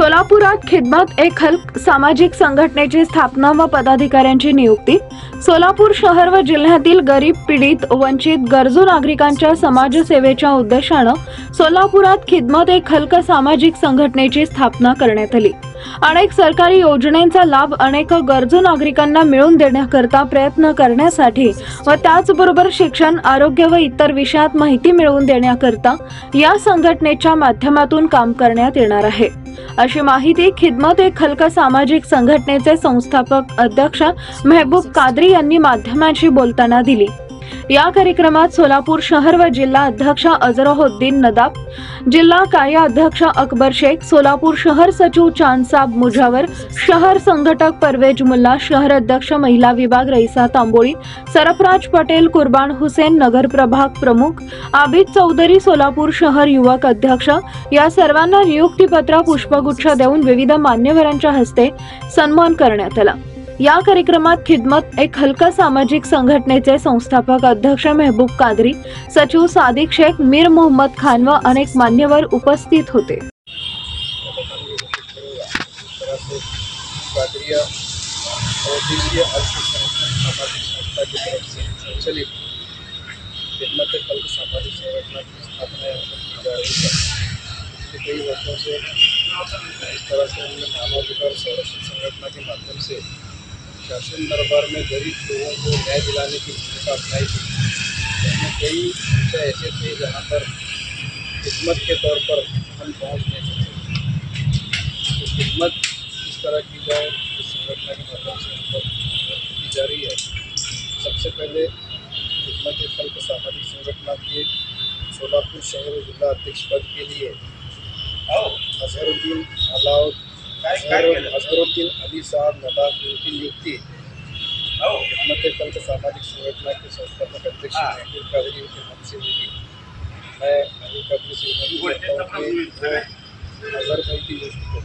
सोलापुरात खिदमत एक खल्क सामाजिक संघटनेची स्थापना व पदाधिकाऱ्यांची नियुक्ती। सोलापूर शहर व जिल्ह्यातील गरीब, पीडित, वंचित, गरजू नागरिकांच्या समाजसेवेच्या उद्देशाने सोलापुरात खिदमत एक खल्क सामाजिक संघटनेची स्थापना करण्यात आली। अनेक सरकारी योजनांचा लाभ अनेक गरजू नागरिकांना मिळवून देण्याकरता प्रयत्न करण्यासाठी व त्याचबरोबर शिक्षण, आरोग्य व इतर विषयात माहिती मिळवून देण्याकरता या संघटनेच्या माध्यमातून काम करण्यात येणार आहे, अशी माहिती खिदमत एक खल्क सामाजिक संघटनेचे संस्थापक अध्यक्ष मेहबूब कादरी यांनी माध्यमांशी बोलताना दिली। या कार्यक्रमात सोलापूर शहर व जिल्हा अध्यक्ष अजरहुद्दीन नदाब, जिल्हा कार्य अध्यक्ष अकबर शेख, सोलापूर शहर सचिव चांदसाब मुजावर, शहर संघटक परवेज मुल्ला, शहर अध्यक्ष महिला विभाग रईसा तांबोळी, सरफराज पटेल, कुर्बान हुसेन, नगर प्रभाग प्रमुख आबिद चौधरी, सोलापूर शहर युवक अध्यक्ष या सर्वांना नियुक्तीपत्र पुष्पगुच्छ देऊन विविध मान्यवरांच्या हस्ते सन्मान करण्यात आला। या कार्यक्रमात खिदमत एक खल्क सामाजिक संघटनेचे संस्थापक अध्यक्ष मेहबूब कादरी, सचिव सादिक शेख, मीर मोहम्मद खान व अनेक मान्यवर उपस्थित होते। कई वर्षों से इस तरह से हमने मानवाधिकार संरक्षण संगठन के माध्यम से शासन दरबार में गरीब लोगों को न्याय दिलाने की भूमिका अपनाई थी। इसमें कई विषय ऐसे थे जहाँ पर खिदमत के तौर पर हम पहुँच नहीं सकते। तो खिदमत इस तरह की जाए इस संगठन के माध्यम से हम पर की जा रही है। सबसे पहले खिदमत एक खल्क सामाजिक संगठन के सोलापुर शहर और जिला अध्यक्ष पद के लिए अजहरुद्दीन अली साहब नदाब की नियुक्ति खिदमत एक खल्क सामाजिक संगठन के संस्थापक अध्यक्ष मेहबूब कादरी के नाम से होगी। मैं मेहबूब कादरी से विनती करता हूँ कि वो अजहर भाई की नियुक्ति